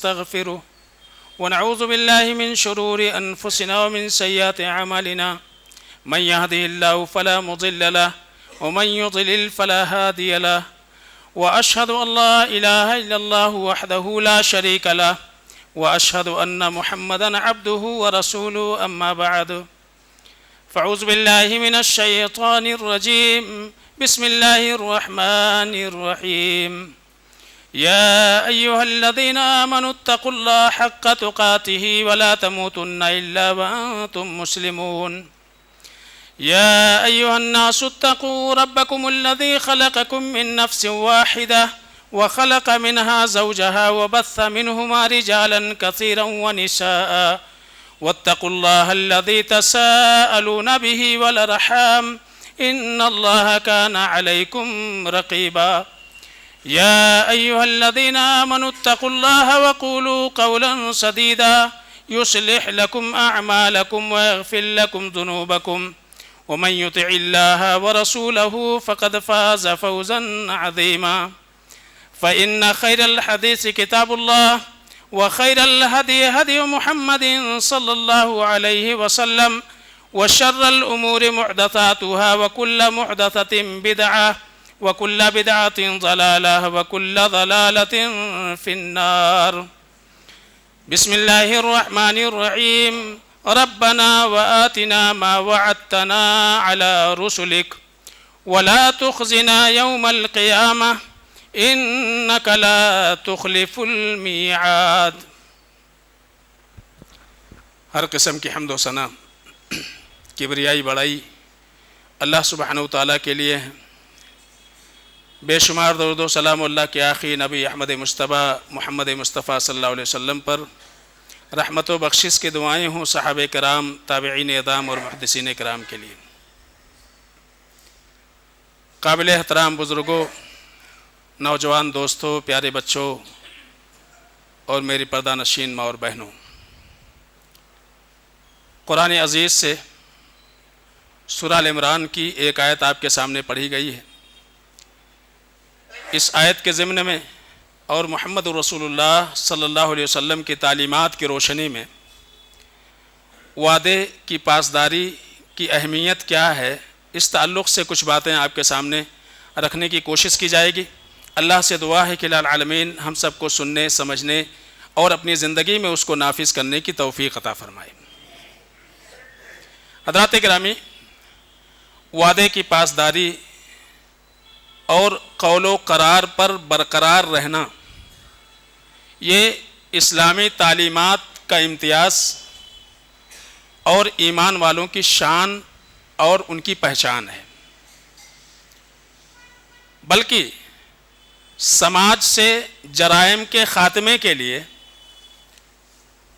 ونستغفره ونعوذ بالله من شرور أنفسنا ومن سيئات أعمالنا من يهده الله فلا مضل له ومن يضلل فلا هادي له وأشهد أن لا إله إلا الله وحده لا شريك له وأشهد أن محمدا عبده ورسوله أما بعد فأعوذ بالله من الشيطان الرجيم بسم الله الرحمن الرحيم يا أيها الذين آمنوا اتقوا الله حق تقاته ولا تموتن إلا وأنتم مسلمون يا أيها الناس اتقوا ربكم الذي خلقكم من نفس واحدة وخلق منها زوجها وبث منهما رجالا كثيرا ونساء واتقوا الله الذي تساءلون به والأرحام إن الله كان عليكم رقيبا يا أيها الذين آمنوا اتقوا الله وقولوا قولا سديدا يصلح لكم أعمالكم ويغفر لكم ذنوبكم ومن يطع الله ورسوله فقد فاز فوزا عظيما فإن خير الحديث كتاب الله وخير الهدي هدي محمد صلى الله عليه وسلم وشر الأمور محدثاتها وكل محدثة بدعة وكل بدعة ضلالة وكل ضلالة في النار بسم الله الرحمن الرحيم ربنا وآتنا ما وعدتنا على رسلك ولا تخزنا يوم القيامة إنك لا تخلف الميعاد. ہر قسم کی حمد و ثنا کبریائی بڑائی اللہ سبحانہ و تعالیٰ کے لیے ہے. بے شمار درود و سلام اللہ کے آخری نبی احمد مصطفیٰ محمد مصطفیٰ صلی اللہ علیہ وسلم پر رحمت و بخشش کی دعائیں ہوں صحابہ کرام تابعین اعظام اور محدثین کرام کے لیے. قابل احترام بزرگوں، نوجوان دوستوں، پیارے بچوں اور میری پردہ نشین ماں اور بہنوں، قرآن عزیز سے سورہ ال عمران کی ایک آیت آپ کے سامنے پڑھی گئی ہے. اس آیت کے ضمن میں اور محمد رسول اللہ صلی اللہ علیہ وسلم کی تعلیمات کی روشنی میں وعدے کی پاسداری کی اہمیت کیا ہے، اس تعلق سے کچھ باتیں آپ کے سامنے رکھنے کی کوشش کی جائے گی. اللہ سے دعا ہے کہ العالمین ہم سب کو سننے، سمجھنے اور اپنی زندگی میں اس کو نافذ کرنے کی توفیق عطا فرمائے. حضرات گرامی، وعدے کی پاسداری اور قول و قرار پر برقرار رہنا یہ اسلامی تعلیمات کا امتیاز اور ایمان والوں کی شان اور ان کی پہچان ہے، بلکہ سماج سے جرائم کے خاتمے کے لیے،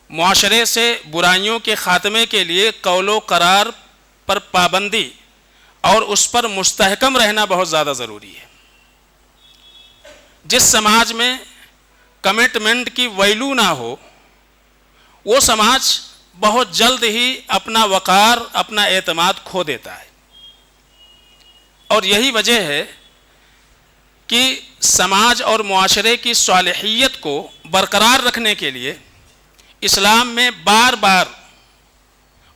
معاشرے سے برائیوں کے خاتمے کے لیے قول و قرار پر پابندی اور اس پر مستحکم رہنا بہت زیادہ ضروری ہے. جس سماج میں کمٹمنٹ کی ویلو نہ ہو، وہ سماج بہت جلد ہی اپنا وقار، اپنا اعتماد کھو دیتا ہے. اور یہی وجہ ہے کہ سماج اور معاشرے کی صالحیت کو برقرار رکھنے کے لیے اسلام میں بار بار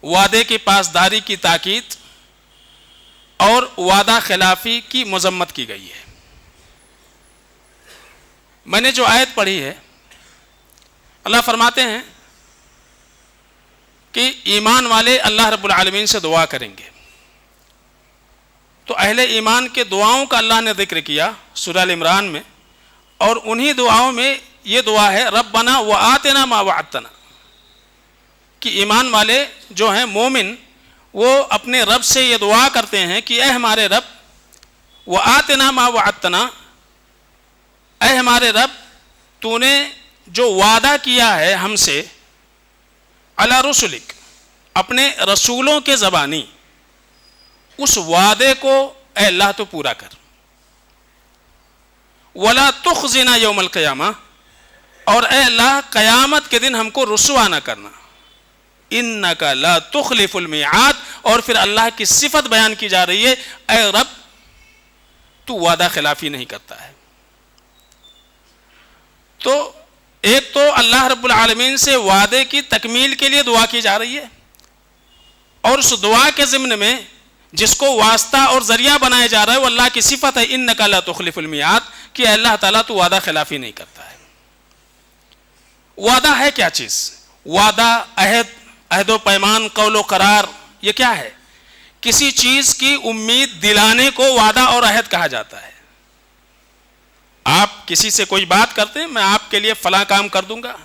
وعدے کی پاسداری کی تاکید اور وعدہ خلافی کی مذمت کی گئی ہے. میں نے جو آیت پڑھی ہے، اللہ فرماتے ہیں کہ ایمان والے اللہ رب العالمین سے دعا کریں گے. تو اہل ایمان کے دعاؤں کا اللہ نے ذکر کیا سورہ ال عمران میں، اور انہی دعاؤں میں یہ دعا ہے ربنا وآتنا ما وعدتنا، کہ ایمان والے جو ہیں مومن، وہ اپنے رب سے یہ دعا کرتے ہیں کہ اے ہمارے رب، وآتنا ما وعدتنا، اے ہمارے رب تو نے جو وعدہ کیا ہے ہم سے، علی رسلک، اپنے رسولوں کے زبانی، اس وعدے کو اے اللہ تو پورا کر. ولا تخزنا یوم القیامہ، اور اے اللہ قیامت کے دن ہم کو رسوا نہ کرنا. انک لا تخلف المیعاد، اور پھر اللہ کی صفت بیان کی جا رہی ہے، اے رب تو وعدہ خلافی نہیں کرتا ہے. تو ایک تو اللہ رب العالمین سے وعدے کی تکمیل کے لیے دعا کی جا رہی ہے، اور اس دعا کے ضمن میں جس کو واسطہ اور ذریعہ بنایا جا رہا ہے وہ اللہ کی صفت ہے انک لا تخلف المیعاد، کہ اللہ تعالیٰ تو وعدہ خلافی نہیں کرتا ہے۔ وعدہ ہے کیا چیز؟ وعدہ، عہد و پیمان، قول و قرار، یہ کیا ہے؟ کسی چیز کی امید دلانے کو وعدہ اور عہد کہا جاتا ہے۔ آپ کسی سے کوئی بات کرتے ہیں، میں آپ کے لیے فلاں کام کر دوں گا،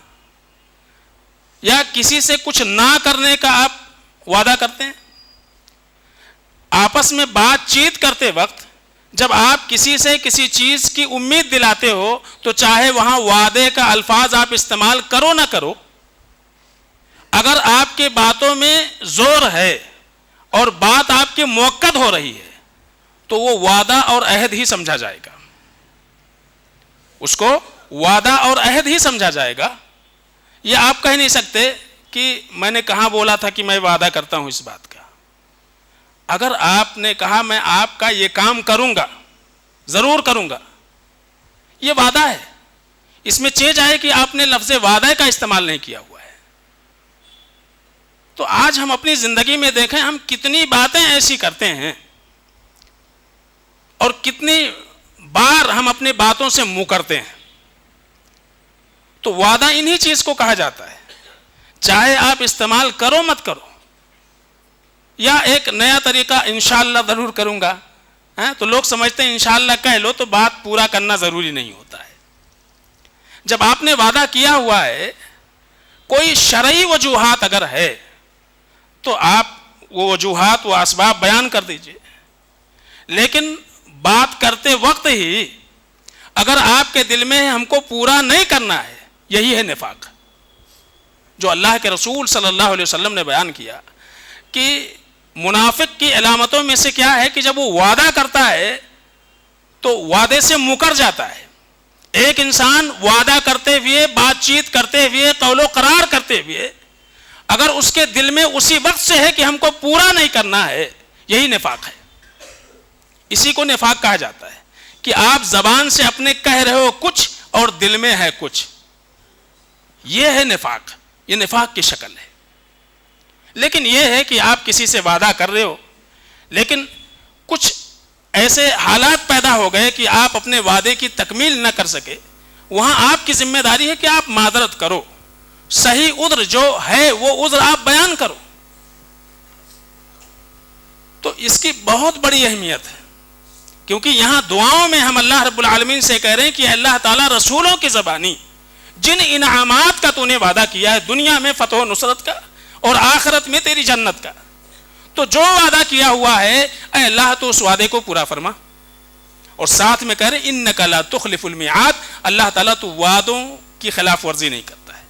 یا کسی سے کچھ نہ کرنے کا آپ وعدہ کرتے ہیں۔ آپس میں بات چیت کرتے وقت جب آپ کسی سے کسی چیز کی امید دلاتے ہو تو چاہے وہاں وعدے کا الفاظ آپ استعمال کرو نہ کرو، اگر آپ کے باتوں میں زور ہے اور بات آپ کی موقت ہو رہی ہے تو وہ وعدہ اور عہد ہی سمجھا جائے گا، اس کو وعدہ اور عہد ہی سمجھا جائے گا۔ یہ آپ کہہ نہیں سکتے کہ میں نے کہاں بولا تھا کہ میں وعدہ کرتا ہوں اس بات کا۔ اگر آپ نے کہا میں آپ کا یہ کام کروں گا، ضرور کروں گا، یہ وعدہ ہے، اس میں چیز آئے کہ آپ نے لفظ وعدہ کا استعمال نہیں کیا ہوا ہے۔ تو آج ہم اپنی زندگی میں دیکھیں ہم کتنی باتیں ایسی کرتے ہیں اور کتنی بار ہم اپنی باتوں سے منہ کرتے ہیں۔ تو وعدہ انہی چیز کو کہا جاتا ہے، چاہے آپ استعمال کرو مت کرو، یا ایک نیا طریقہ انشاءاللہ ضرور کروں گا، تو لوگ سمجھتے ہیں انشاءاللہ کہہ لو تو بات پورا کرنا ضروری نہیں ہوتا ہے۔ جب آپ نے وعدہ کیا ہوا ہے، کوئی شرعی وجوہات اگر ہے تو آپ وہ وجوہات، وہ اسباب بیان کر دیجئے، لیکن بات کرتے وقت ہی اگر آپ کے دل میں ہم کو پورا نہیں کرنا ہے، یہی ہے نفاق، جو اللہ کے رسول صلی اللہ علیہ وسلم نے بیان کیا کہ منافق کی علامتوں میں سے کیا ہے کہ جب وہ وعدہ کرتا ہے تو وعدے سے مکر جاتا ہے۔ ایک انسان وعدہ کرتے ہوئے، بات چیت کرتے ہوئے، قول و قرار کرتے ہوئے اگر اس کے دل میں اسی وقت سے ہے کہ ہم کو پورا نہیں کرنا ہے، یہی نفاق ہے۔ اسی کو نفاق کہا جاتا ہے کہ آپ زبان سے اپنے کہہ رہے ہو کچھ اور دل میں ہے کچھ، یہ ہے نفاق، یہ نفاق کی شکل ہے۔ لیکن یہ ہے کہ آپ کسی سے وعدہ کر رہے ہو لیکن کچھ ایسے حالات پیدا ہو گئے کہ آپ اپنے وعدے کی تکمیل نہ کر سکے، وہاں آپ کی ذمہ داری ہے کہ آپ معذرت کرو، صحیح عذر جو ہے وہ عذر آپ بیان کرو۔ تو اس کی بہت بڑی اہمیت ہے، کیونکہ یہاں دعاؤں میں ہم اللہ رب العالمین سے کہہ رہے ہیں کہ اللہ تعالیٰ رسولوں کی زبانی جن انعامات کا تو نے وعدہ کیا ہے، دنیا میں فتح و نصرت کا اور آخرت میں تیری جنت کا، تو جو وعدہ کیا ہوا ہے اے اللہ تو اس وعدے کو پورا فرما۔ اور ساتھ میں کہہ رہے انک لا تخلف المیعاد، اللہ تعالیٰ تو وعدوں کی خلاف ورزی نہیں کرتا ہے۔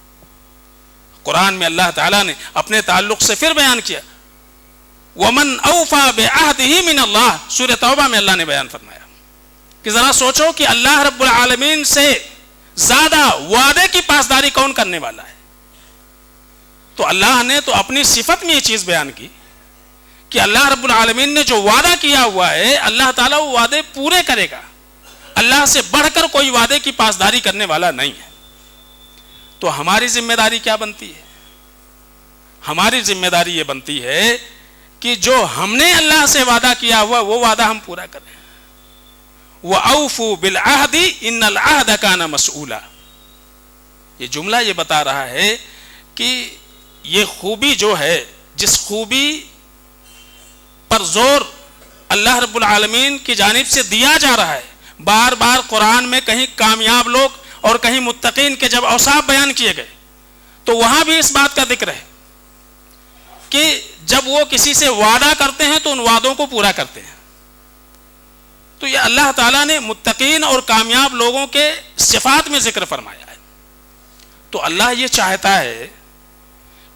قرآن میں اللہ تعالیٰ نے اپنے تعلق سے پھر بیان کیا وَمَنْ أَوْفَى بِعَهْدِهِ مِنَ اللَّهِ، سورہ توبہ میں اللہ نے بیان فرمایا کہ ذرا سوچو کہ اللہ رب العالمین سے زیادہ وعدے کی پاسداری کون کرنے والا ہے۔ تو اللہ نے تو اپنی صفت میں یہ چیز بیان کی کہ اللہ رب العالمین نے جو وعدہ کیا ہوا ہے اللہ تعالیٰ وہ وعدے پورے کرے گا، اللہ سے بڑھ کر کوئی وعدے کی پاسداری کرنے والا نہیں ہے۔ تو ہماری ذمہ داری کیا بنتی ہے؟ ہماری ذمہ داری یہ بنتی ہے کہ جو ہم نے اللہ سے وعدہ کیا ہوا وہ وعدہ ہم پورا کریں۔ وَأَوْفُوا بِالْعَهْدِ إِنَّ الْعَهْدَ كَانَ مَسْئُولًا، یہ جملہ یہ بتا رہا ہے کہ یہ خوبی جو ہے، جس خوبی پر زور اللہ رب العالمین کی جانب سے دیا جا رہا ہے، بار بار قرآن میں کہیں کامیاب لوگ اور کہیں متقین کے جب اوصاف بیان کیے گئے تو وہاں بھی اس بات کا ذکر ہے کہ جب وہ کسی سے وعدہ کرتے ہیں تو ان وعدوں کو پورا کرتے ہیں۔ تو یہ اللہ تعالیٰ نے متقین اور کامیاب لوگوں کے صفات میں ذکر فرمایا ہے۔ تو اللہ یہ چاہتا ہے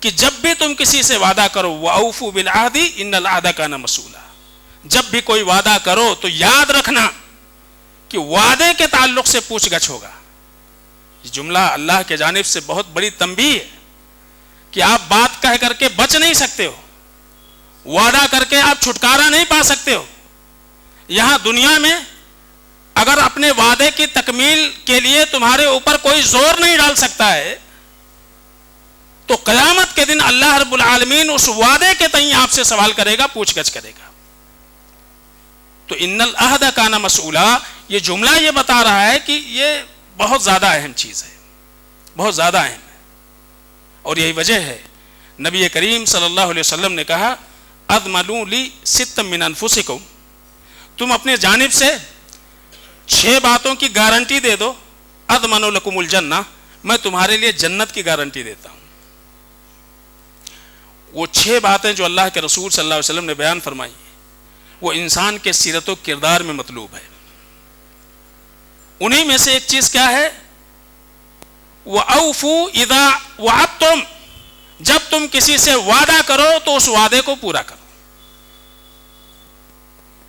کہ جب بھی تم کسی سے وعدہ کرو وَأَوْفُوا بِالْعَهْدِ إِنَّ الْعَهْدَ كَانَ مَسْئُولًا، جب بھی کوئی وعدہ کرو تو یاد رکھنا کہ وعدے کے تعلق سے پوچھ گچھ ہوگا۔ یہ جملہ اللہ کے جانب سے بہت بڑی تنبیہ ہے کہ آپ بات کہہ کر کے بچ نہیں سکتے ہو، وعدہ کر کے آپ چھٹکارا نہیں پا سکتے ہو۔ یہاں دنیا میں اگر اپنے وعدے کی تکمیل کے لیے تمہارے اوپر کوئی زور نہیں ڈال سکتا ہے تو قیامت کے دن اللہ رب العالمین اس وعدے کے تئیں آپ سے سوال کرے گا, پوچھ گچھ کرے گا. تو ان العہد کان مسئولا, یہ جملہ یہ بتا رہا ہے کہ یہ بہت زیادہ اہم چیز ہے, بہت زیادہ اہم ہے. اور یہی وجہ ہے نبی کریم صلی اللہ علیہ وسلم نے کہا اضمنوا لی ست من انفسکم, تم اپنے جانب سے 6 باتوں کی گارنٹی دے دو, اضمن لکم الجنہ, میں تمہارے لیے جنت کی گارنٹی دیتا ہوں. وہ 6 باتیں جو اللہ کے رسول صلی اللہ علیہ وسلم نے بیان فرمائی وہ انسان کے سیرت و کردار میں مطلوب ہے. انہی میں سے ایک چیز کیا ہے, وَأَوْفُوا إِذَا وَعَدْتُمْ, جب تم کسی سے وعدہ کرو تو اس وعدے کو پورا کرو.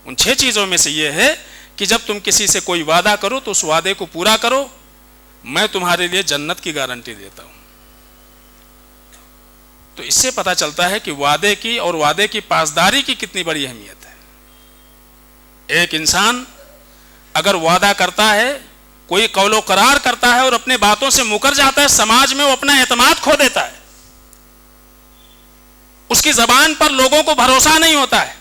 ان 6 چیزوں میں سے یہ ہے کہ جب تم کسی سے کوئی وعدہ کرو تو اس وعدے کو پورا کرو, میں تمہارے لیے جنت کی گارنٹی دیتا ہوں. تو اس سے پتہ چلتا ہے کہ وعدے کی اور وعدے کی پاسداری کی کتنی بڑی اہمیت ہے. ایک انسان اگر وعدہ کرتا ہے, کوئی قول و قرار کرتا ہے اور اپنے باتوں سے مکر جاتا ہے, سماج میں وہ اپنا اعتماد کھو دیتا ہے, اس کی زبان پر لوگوں کو بھروسہ نہیں ہوتا ہے,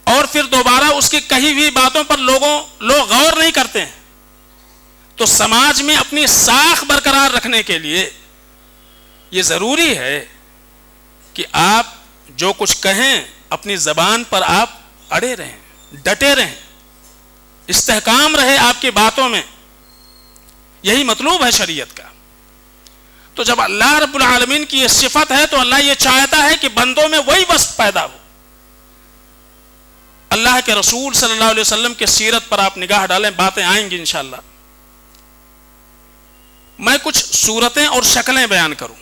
اور پھر دوبارہ اس کی کہی ہوئی باتوں پر لوگ غور نہیں کرتے ہیں. تو سماج میں اپنی ساکھ برقرار رکھنے کے لیے یہ ضروری ہے کہ آپ جو کچھ کہیں اپنی زبان پر آپ اڑے رہیں, ڈٹے رہیں, استحکام رہے آپ کی باتوں میں. یہی مطلوب ہے شریعت کا. تو جب اللہ رب العالمین کی یہ صفت ہے تو اللہ یہ چاہتا ہے کہ بندوں میں وہی وصف پیدا ہو. اللہ کے رسول صلی اللہ علیہ وسلم کے سیرت پر آپ نگاہ ڈالیں, باتیں آئیں گی انشاءاللہ. میں کچھ صورتیں اور شکلیں بیان کروں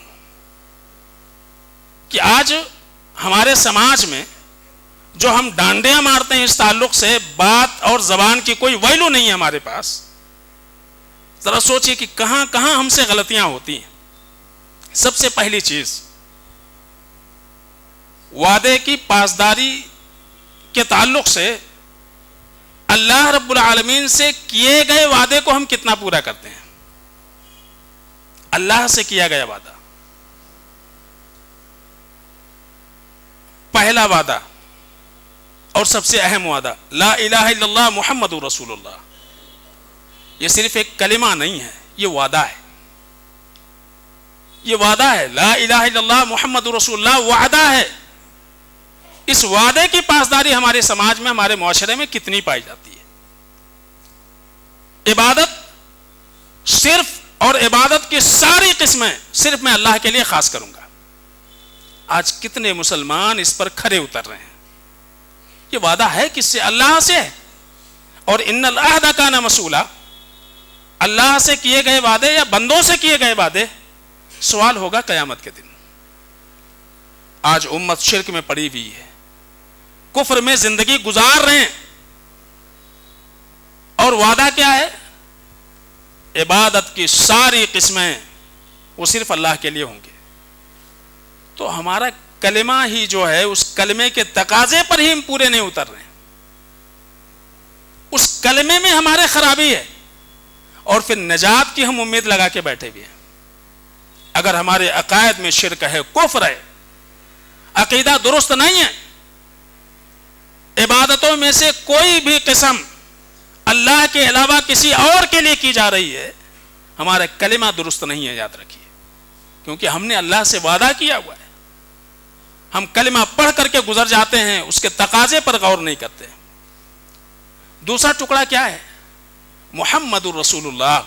کہ آج ہمارے سماج میں جو ہم ڈانڈیاں مارتے ہیں اس تعلق سے بات اور زبان کی کوئی ویلو نہیں ہے ہمارے پاس. ذرا سوچئے کہ کہاں کہاں ہم سے غلطیاں ہوتی ہیں. سب سے پہلی چیز, وعدے کی پاسداری کے تعلق سے اللہ رب العالمین سے کیے گئے وعدے کو ہم کتنا پورا کرتے ہیں. اللہ سے کیا گیا وعدہ, پہلا وعدہ اور سب سے اہم وعدہ, لا الہ الا اللہ محمد رسول اللہ. یہ صرف ایک کلمہ نہیں ہے, یہ وعدہ ہے. یہ وعدہ ہے, لا الہ الا اللہ محمد رسول اللہ وعدہ ہے. اس وعدے کی پاسداری ہمارے سماج میں, ہمارے معاشرے میں کتنی پائی جاتی ہے. عبادت صرف, اور عبادت کی ساری قسمیں صرف میں اللہ کے لیے خاص کروں گا. آج کتنے مسلمان اس پر کھڑے اتر رہے ہیں. یہ وعدہ ہے کس سے؟ اللہ سے ہے. اور ان العہد کان مسئولا, اللہ سے کیے گئے وعدے یا بندوں سے کیے گئے وعدے سوال ہوگا قیامت کے دن. آج امت شرک میں پڑی ہوئی ہے, کفر میں زندگی گزار رہے ہیں, اور وعدہ کیا ہے؟ عبادت کی ساری قسمیں وہ صرف اللہ کے لیے ہوں گے. تو ہمارا کلمہ ہی جو ہے, اس کلمے کے تقاضے پر ہی ہم پورے نہیں اتر رہے ہیں. اس کلمے میں ہمارے خرابی ہے, اور پھر نجات کی ہم امید لگا کے بیٹھے ہوئے ہیں. اگر ہمارے عقائد میں شرک ہے, کفر ہے, عقیدہ درست نہیں ہے, عبادتوں میں سے کوئی بھی قسم اللہ کے علاوہ کسی اور کے لیے کی جا رہی ہے, ہمارا کلمہ درست نہیں ہے. یاد رکھیے, کیونکہ ہم نے اللہ سے وعدہ کیا ہوا ہے. ہم کلمہ پڑھ کر کے گزر جاتے ہیں, اس کے تقاضے پر غور نہیں کرتے. دوسرا ٹکڑا کیا ہے؟ محمد الرسول اللہ.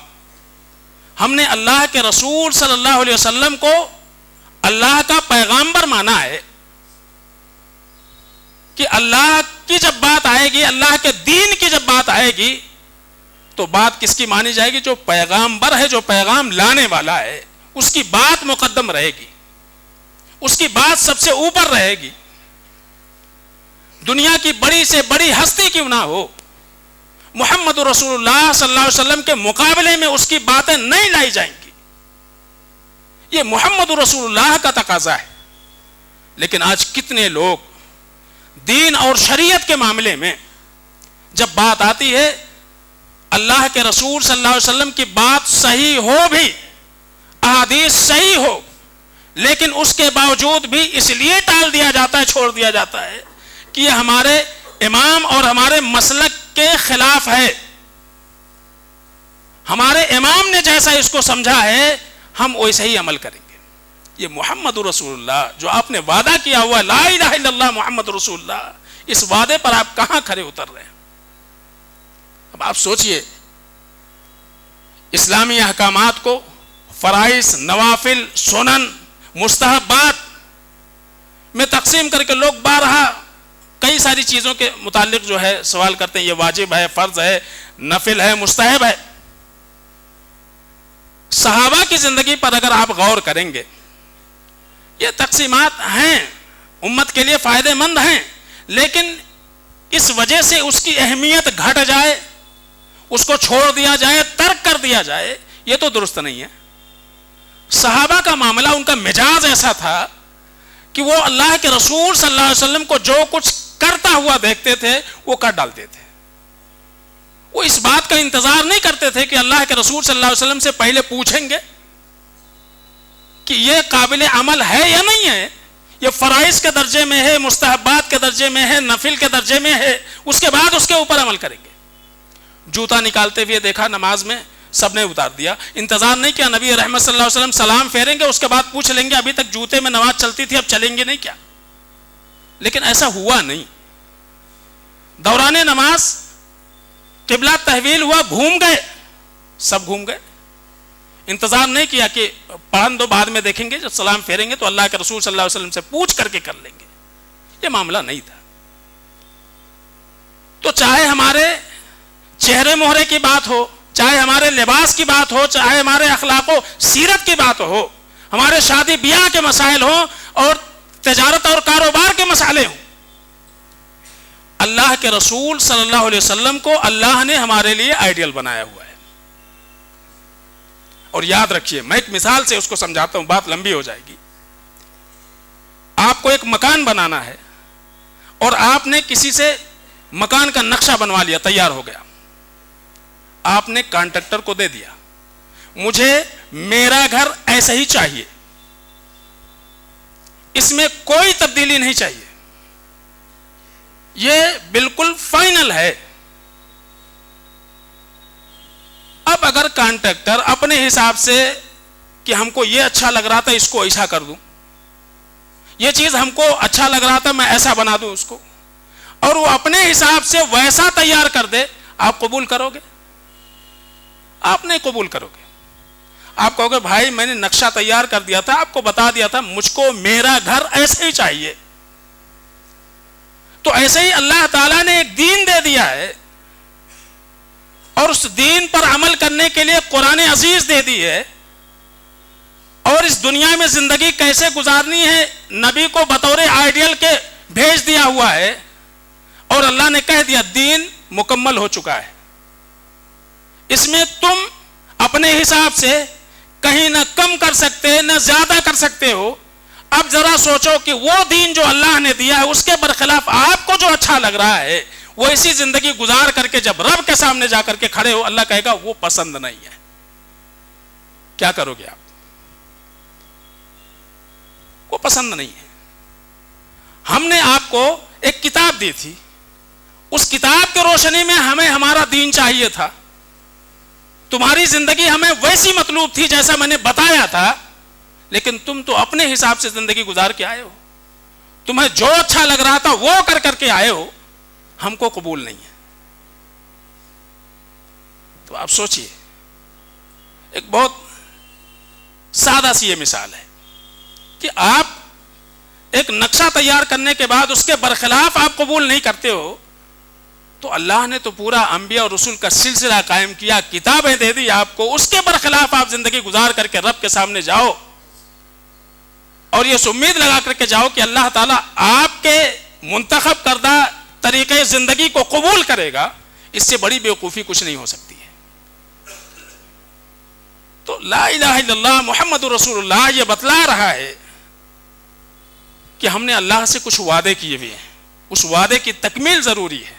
ہم نے اللہ کے رسول صلی اللہ علیہ وسلم کو اللہ کا پیغامبر مانا ہے کہ اللہ کی جب بات آئے گی, اللہ کے دین کی جب بات آئے گی, تو بات کس کی مانی جائے گی؟ جو پیغامبر ہے, جو پیغام لانے والا ہے, اس کی بات مقدم رہے گی, اس کی بات سب سے اوپر رہے گی. دنیا کی بڑی سے بڑی ہستی کیوں نہ ہو, محمد رسول اللہ صلی اللہ علیہ وسلم کے مقابلے میں اس کی باتیں نہیں لائی جائیں گی. یہ محمد رسول اللہ کا تقاضا ہے. لیکن آج کتنے لوگ دین اور شریعت کے معاملے میں جب بات آتی ہے اللہ کے رسول صلی اللہ علیہ وسلم کی بات صحیح ہو بھی، احادیث صحیح ہو، لیکن اس کے باوجود بھی اس لیے ٹال دیا جاتا ہے، چھوڑ دیا جاتا ہے کہ یہ ہمارے امام اور ہمارے مسلک کے خلاف ہے، ہمارے امام نے جیسا اس کو سمجھا ہے ہم ویسے ہی عمل کریں گے۔ یہ محمد رسول اللہ جو آپ نے وعدہ کیا ہوا لا الہ الا اللہ محمد رسول اللہ، اس وعدے پر آپ کہاں کھڑے اتر رہے ہیں؟ اب آپ سوچئے، اسلامی احکامات کو فرائض، نوافل، سنن، مستحبات میں تقسیم کر کے لوگ بارہا کئی ساری چیزوں کے متعلق جو ہے سوال کرتے ہیں، یہ واجب ہے، فرض ہے، نفل ہے، مستحب ہے۔ صحابہ کی زندگی پر اگر آپ غور کریں گے، یہ تقسیمات ہیں، امت کے لیے فائدہ مند ہیں، لیکن اس وجہ سے اس کی اہمیت گھٹ جائے، اس کو چھوڑ دیا جائے، ترک کر دیا جائے، یہ تو درست نہیں ہے۔ صحابہ کا معاملہ، ان کا مزاج ایسا تھا کہ وہ اللہ کے رسول صلی اللہ علیہ وسلم کو جو کچھ کرتا ہوا دیکھتے تھے وہ کر ڈالتے تھے۔ وہ اس بات کا انتظار نہیں کرتے تھے کہ اللہ کے رسول صلی اللہ علیہ وسلم سے پہلے پوچھیں گے کہ یہ قابل عمل ہے یا نہیں ہے، یہ فرائض کے درجے میں ہے، مستحبات کے درجے میں ہے، نفل کے درجے میں ہے، اس کے بعد اس کے اوپر عمل کریں گے۔ جوتا نکالتے ہوئے دیکھا نماز میں، سب نے اتار دیا، انتظار نہیں کیا نبی رحمت صلی اللہ علیہ وسلم سلام پھیریں گے، اس کے بعد پوچھ لیں گے ابھی تک جوتے میں نماز چلتی تھی اب چلیں گے نہیں کیا؟ لیکن ایسا ہوا نہیں۔ دوران نماز قبلہ تحویل ہوا، گھوم گئے، سب گھوم گئے، انتظار نہیں کیا کہ پڑھن دو بعد میں دیکھیں گے، جب سلام پھیریں گے تو اللہ کے رسول صلی اللہ علیہ وسلم سے پوچھ کر کے کر لیں گے۔ یہ معاملہ نہیں تھا۔ تو چاہے ہمارے چہرے مہرے کی بات ہو، چاہے ہمارے لباس کی بات ہو، چاہے ہمارے اخلاق و سیرت کی بات ہو، ہمارے شادی بیاہ کے مسائل ہوں اور تجارت اور کاروبار کے مسئلے ہوں، اللہ کے رسول صلی اللہ علیہ وسلم کو اللہ نے ہمارے لیے آئیڈیل بنایا ہوا ہے۔ اور یاد رکھیے، میں ایک مثال سے اس کو سمجھاتا ہوں، بات لمبی ہو جائے گی۔ آپ کو ایک مکان بنانا ہے اور آپ نے کسی سے مکان کا نقشہ بنوا لیا، تیار ہو گیا، آپ نے کانٹریکٹر کو دے دیا، مجھے میرا گھر ایسا ہی چاہیے، اس میں کوئی تبدیلی نہیں چاہیے، یہ بالکل فائنل ہے۔ اب اگر کانٹریکٹر اپنے حساب سے کہ ہم کو یہ اچھا لگ رہا تھا اس کو ایسا کر دوں، یہ چیز ہم کو اچھا لگ رہا تھا میں ایسا بنا دوں اس کو، اور وہ اپنے حساب سے ویسا تیار کر دے، آپ قبول کرو گے؟ آپ نہیں قبول کرو گے۔ آپ کہو گے بھائی میں نے نقشہ تیار کر دیا تھا، آپ کو بتا دیا تھا مجھ کو میرا گھر ایسے ہی چاہیے۔ تو ایسے ہی اللہ تعالیٰ نے ایک دین دے دیا ہے، اور اس دین پر عمل کرنے کے لیے قرآن عزیز دے دی ہے، اور اس دنیا میں زندگی کیسے گزارنی ہے نبی کو بطور آئیڈیل کے بھیج دیا ہوا ہے، اور اللہ نے کہہ دیا دین مکمل ہو چکا ہے۔ اس میں تم اپنے حساب سے کہیں نہ کم کر سکتے نہ زیادہ کر سکتے ہو۔ اب ذرا سوچو کہ وہ دین جو اللہ نے دیا ہے اس کے برخلاف آپ کو جو اچھا لگ رہا ہے وہ ایسی زندگی گزار کر کے جب رب کے سامنے جا کر کے کھڑے ہو، اللہ کہے گا وہ پسند نہیں ہے، کیا کرو گے آپ؟ وہ پسند نہیں ہے۔ ہم نے آپ کو ایک کتاب دی تھی، اس کتاب کی روشنی میں ہمیں ہمارا دین چاہیے تھا، تمہاری زندگی ہمیں ویسی مطلوب تھی جیسا میں نے بتایا تھا، لیکن تم تو اپنے حساب سے زندگی گزار کے آئے ہو، تمہیں جو اچھا لگ رہا تھا وہ کر کے آئے ہو، ہم کو قبول نہیں ہے۔ تو آپ سوچئے، ایک بہت سادہ سی یہ مثال ہے کہ آپ ایک نقشہ تیار کرنے کے بعد اس کے برخلاف آپ قبول نہیں کرتے ہو، تو اللہ نے تو پورا انبیاء اور رسول کا سلسلہ قائم کیا، کتابیں دے دی آپ کو، اس کے برخلاف آپ زندگی گزار کر کے رب کے سامنے جاؤ اور یہ امید لگا کر کے جاؤ کہ اللہ تعالیٰ آپ کے منتخب کردہ طریقے زندگی کو قبول کرے گا، اس سے بڑی بیوقوفی کچھ نہیں ہو سکتی ہے۔ تو لا الہ الا اللہ محمد رسول اللہ یہ بتلا رہا ہے کہ ہم نے اللہ سے کچھ وعدے کیے ہوئے ہیں، اس وعدے کی تکمیل ضروری ہے۔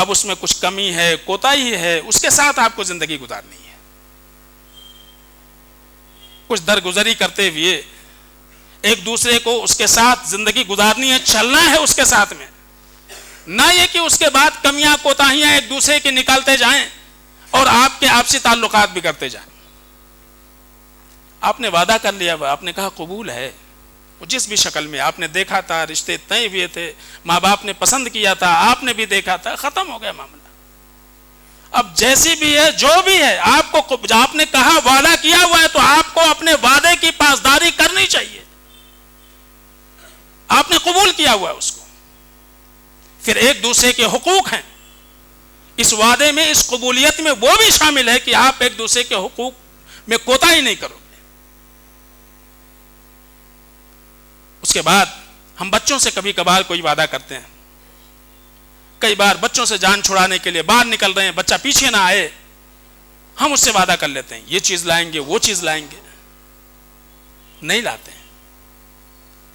اب اس میں کچھ کمی ہے، کوتاہی ہے، اس کے ساتھ آپ کو زندگی گزارنی ہے. کچھ درگزری کرتے ہوئے ایک دوسرے کو اس کے ساتھ زندگی گزارنی ہے، چلنا ہے اس کے ساتھ میں، نہ یہ کہ اس کے بعد کمیاں کوتاہیاں ایک دوسرے کی نکالتے جائیں اور آپ کے آپسی تعلقات بھی کرتے جائیں. آپ نے وعدہ کر لیا، آپ نے کہا قبول ہے، جس بھی شکل میں آپ نے دیکھا تھا، رشتے طے ہوئے تھے، ماں باپ نے پسند کیا تھا، آپ نے بھی دیکھا تھا، ختم ہو گیا معاملہ. اب جیسی بھی ہے، جو بھی ہے، آپ نے کہا وعدہ کیا ہوا ہے تو آپ کو اپنے وعدے کی پاسداری کرنی چاہیے. آپ نے قبول کیا ہوا ہے اس کو. پھر ایک دوسرے کے حقوق ہیں اس وعدے میں، اس قبولیت میں وہ بھی شامل ہے کہ آپ ایک دوسرے کے حقوق میں کوتاہی نہیں کرو گے. اس کے بعد ہم بچوں سے کبھی کبھار کوئی وعدہ کرتے ہیں، کئی بار بچوں سے جان چھڑانے کے لیے باہر نکل رہے ہیں، بچہ پیچھے نہ آئے، ہم اس سے وعدہ کر لیتے ہیں یہ چیز لائیں گے، وہ چیز لائیں گے، نہیں لاتے ہیں.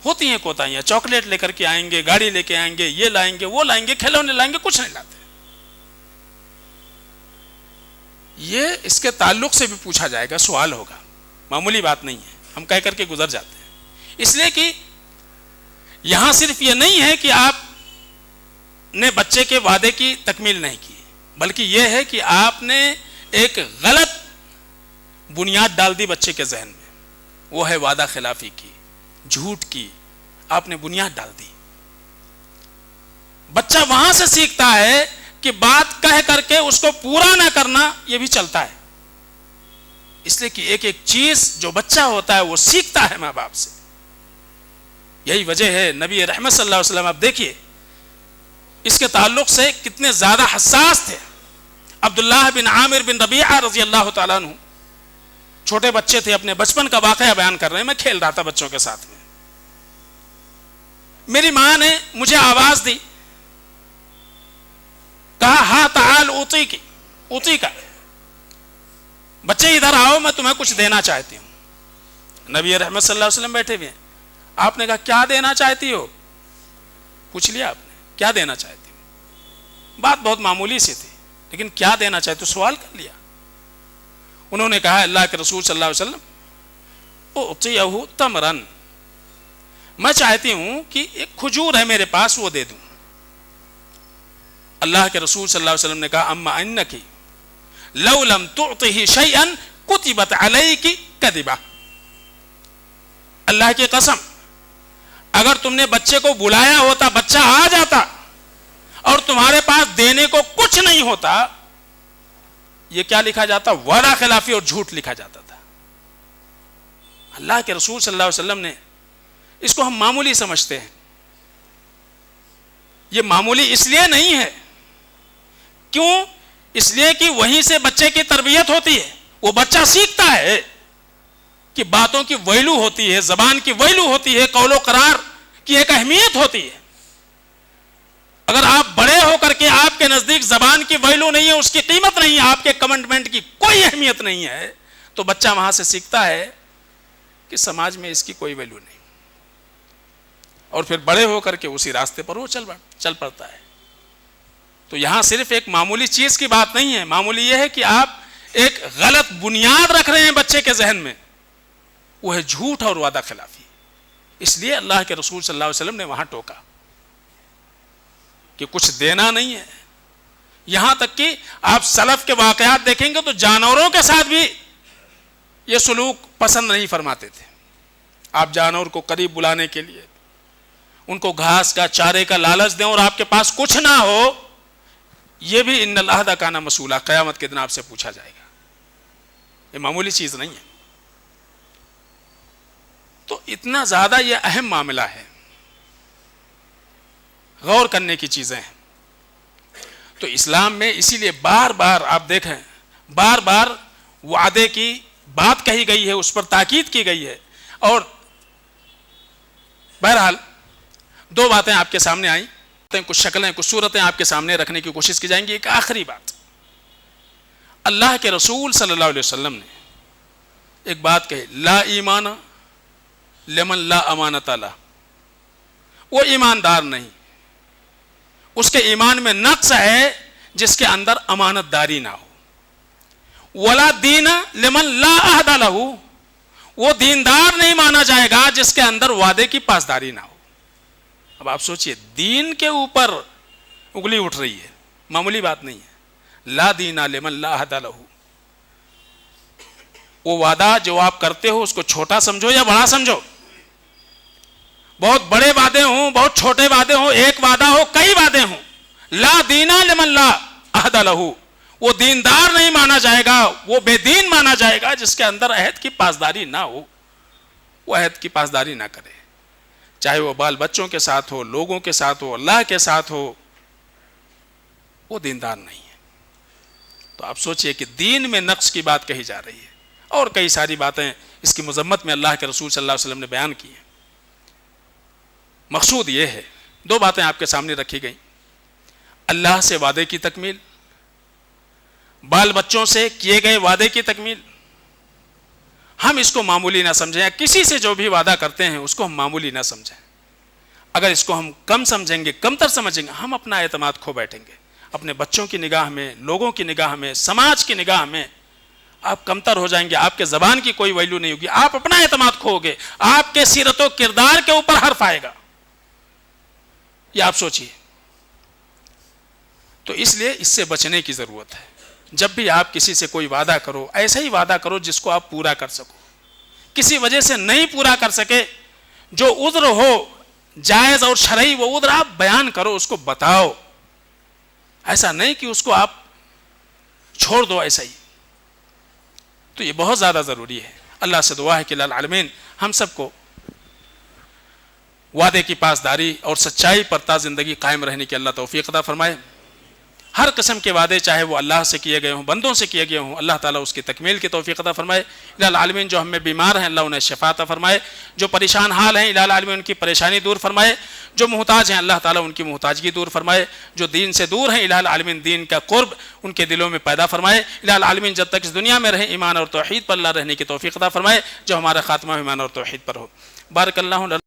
ہوتی ہیں کوتاہیاں، چاکلیٹ لے کر کے آئیں گے، گاڑی لے کے آئیں گے، یہ لائیں گے، وہ لائیں گے، کھلونے لائیں گے، کچھ نہیں لاتے. یہ اس کے تعلق سے بھی پوچھا جائے گا، سوال ہوگا، معمولی بات نہیں ہے، ہم کہہ کر کے گزر جاتے ہیں. اس لیے کہ یہاں صرف یہ نہیں ہے کہ آپ نے بچے کے وعدے کی تکمیل نہیں کی، بلکہ یہ ہے کہ آپ نے ایک غلط بنیاد ڈال دی بچے کے ذہن میں، وہ ہے وعدہ خلافی کی، جھوٹ کی. آپ نے بنیاد ڈال دی. بچہ وہاں سے سیکھتا ہے کہ بات کہہ کر کے اس کو پورا نہ کرنا یہ بھی چلتا ہے. اس لیے کہ ایک ایک چیز جو بچہ ہوتا ہے وہ سیکھتا ہے ماں باپ سے. یہی وجہ ہے نبی رحمت صلی اللہ علیہ وسلم آپ دیکھیے اس کے تعلق سے کتنے زیادہ حساس تھے. عبداللہ بن عامر بن ربیعہ رضی اللہ تعالیٰ عنہ چھوٹے بچے تھے، اپنے بچپن کا واقعہ بیان کر رہے ہیں. میں کھیل رہا تھا بچوں کے ساتھ میں، میری ماں نے مجھے آواز دی، کہا ہاں تعال اوتی کا، بچے ادھر آؤ، میں تمہیں کچھ دینا چاہتی ہوں. نبی رحمت صلی اللہ علیہ وسلم بیٹھے ہوئے ہیں. آپ نے کہا کیا دینا چاہتی ہو؟ پوچھ لیا آپ نے کیا دینا چاہتی ہو. بات بہت معمولی سی تھی، لیکن کیا دینا چاہتی ہو سوال کر لیا. انہوں نے کہا اللہ کے رسول صلی اللہ علیہ وسلم اعطیہ تمرن، میں چاہتی ہوں کہ ایک کھجور ہے میرے پاس وہ دے دوں. اللہ کے رسول صلی اللہ علیہ وسلم نے کہا اما انکی لو لم تعطه شیئا کتبت علیک کذبہ، اللہ کی قسم اگر تم نے بچے کو بلایا ہوتا، بچہ آ جاتا اور تمہارے پاس دینے کو کچھ نہیں ہوتا، یہ کیا لکھا جاتا؟ وعدہ خلافی اور جھوٹ لکھا جاتا تھا. اللہ کے رسول صلی اللہ علیہ وسلم نے اس کو ہم معمولی سمجھتے ہیں. یہ معمولی اس لیے نہیں ہے، کیوں؟ اس لیے کہ وہیں سے بچے کی تربیت ہوتی ہے. وہ بچہ سیکھتا ہے کہ باتوں کی ویلو ہوتی ہے، زبان کی ویلو ہوتی ہے، قول و قرار کی ایک اہمیت ہوتی ہے. اگر آپ بڑے ہو کر کے آپ کے نزدیک زبان کی ویلو نہیں ہے، اس کی قیمت نہیں ہے، آپ کے کمنٹمنٹ کی کوئی اہمیت نہیں ہے، تو بچہ وہاں سے سیکھتا ہے کہ سماج میں اس کی کوئی ویلو نہیں، اور پھر بڑے ہو کر کے اسی راستے پر وہ چل پڑتا ہے. تو یہاں صرف ایک معمولی چیز کی بات نہیں ہے، معمولی یہ ہے کہ آپ ایک غلط بنیاد رکھ رہے ہیں بچے کے ذہن میں، وہ ہے جھوٹ اور وعدہ خلافی. اس لیے اللہ کے رسول صلی اللہ علیہ وسلم نے وہاں ٹوکا کہ کچھ دینا نہیں ہے. یہاں تک کہ آپ سلف کے واقعات دیکھیں گے تو جانوروں کے ساتھ بھی یہ سلوک پسند نہیں فرماتے تھے. آپ جانور کو قریب بلانے کے لیے ان کو گھاس کا، چارے کا لالچ دیں اور آپ کے پاس کچھ نہ ہو، یہ بھی ان العہد کان مسئولہ، قیامت کے دن آپ سے پوچھا جائے گا. یہ معمولی چیز نہیں ہے. تو اتنا زیادہ یہ اہم معاملہ ہے، غور کرنے کی چیزیں ہیں. تو اسلام میں اسی لیے بار بار آپ دیکھیں، بار بار وعدے کی بات کہی گئی ہے، اس پر تاکید کی گئی ہے. اور بہرحال دو باتیں آپ کے سامنے آئیں، کچھ شکلیں، کچھ صورتیں آپ کے سامنے رکھنے کی کوشش کی جائیں گی. ایک آخری بات، اللہ کے رسول صلی اللہ علیہ وسلم نے ایک بات کہی، لا ایمان لمن لا امانت له، وہ ایماندار نہیں، اس کے ایمان میں نقص ہے جس کے اندر امانت داری نہ ہو، ولا دین لمن لا عہد لہ، وہ دیندار نہیں مانا جائے گا جس کے اندر وعدے کی پاسداری نہ ہو۔ اب آپ سوچئے، دین کے اوپر انگلی اٹھ رہی ہے، معمولی بات نہیں ہے۔ لا دین لمن لا عہد لہ، وہ وعدہ جو آپ کرتے ہو اس کو چھوٹا سمجھو یا بڑا سمجھو، بہت بڑے وعدے ہوں، بہت چھوٹے وعدے ہوں، ایک وعدہ ہو، کئی وعدے ہوں، لا دین لمن لا عہد لہ، وہ دیندار نہیں مانا جائے گا، وہ بے دین مانا جائے گا جس کے اندر عہد کی پاسداری نہ ہو، وہ عہد کی پاسداری نہ کرے، چاہے وہ بال بچوں کے ساتھ ہو، لوگوں کے ساتھ ہو، اللہ کے ساتھ ہو، وہ دیندار نہیں ہے۔ تو آپ سوچئے کہ دین میں نقص کی بات کہی جا رہی ہے، اور کئی ساری باتیں اس کی مذمت میں اللہ کے رسول صلی اللہ علیہ وسلم نے بیان کی ہیں۔ مقصود یہ ہے، دو باتیں آپ کے سامنے رکھی گئیں، اللہ سے وعدے کی تکمیل، بال بچوں سے کیے گئے وعدے کی تکمیل۔ ہم اس کو معمولی نہ سمجھیں، یا کسی سے جو بھی وعدہ کرتے ہیں اس کو ہم معمولی نہ سمجھیں۔ اگر اس کو ہم کم سمجھیں گے، کم تر سمجھیں گے، ہم اپنا اعتماد کھو بیٹھیں گے، اپنے بچوں کی نگاہ میں، لوگوں کی نگاہ میں، سماج کی نگاہ میں آپ کمتر ہو جائیں گے، آپ کے زبان کی کوئی ویلیو نہیں ہوگی، آپ اپنا اعتماد کھو گے، آپ کے سیرت و کردار کے اوپر حرف آئے گا، یہ آپ سوچئے۔ تو اس لیے اس سے بچنے کی ضرورت ہے۔ جب بھی آپ کسی سے کوئی وعدہ کرو، ایسا ہی وعدہ کرو جس کو آپ پورا کر سکو، کسی وجہ سے نہیں پورا کر سکے، جو عذر ہو جائز اور شرعی، وہ عذر آپ بیان کرو، اس کو بتاؤ، ایسا نہیں کہ اس کو آپ چھوڑ دو ایسا ہی۔ تو یہ بہت زیادہ ضروری ہے۔ اللہ سے دعا ہے کہ اللہ العالمین ہم سب کو وعدے کی پاسداری اور سچائی پر تا زندگی قائم رہنے کی اللہ توفیق عطا فرمائے۔ ہر قسم کے وعدے، چاہے وہ اللہ سے کیے گئے ہوں، بندوں سے کیے گئے ہوں، اللہ تعالیٰ اس کی تکمیل کی توفیق عطا فرمائے۔ الہ العالمین جو ہم میں بیمار ہیں، اللہ انہیں شفا عطا فرمائے، جو پریشان حال ہیں، الہ العالمین ان کی پریشانی دور فرمائے، جو محتاج ہیں، اللہ تعالیٰ ان کی محتاجگی دور فرمائے، جو دین سے دور ہیں، الہ العالمین دین کا قرب ان کے دلوں میں پیدا فرمائے۔ الہ العالمین جب تک اس دنیا میں رہیں، ایمان اور توحید پر اللہ رہنے کی توفیق عطا فرمائے، جو ہمارا خاتمہ ایمان اور توحید پر ہو۔ بارک اللہ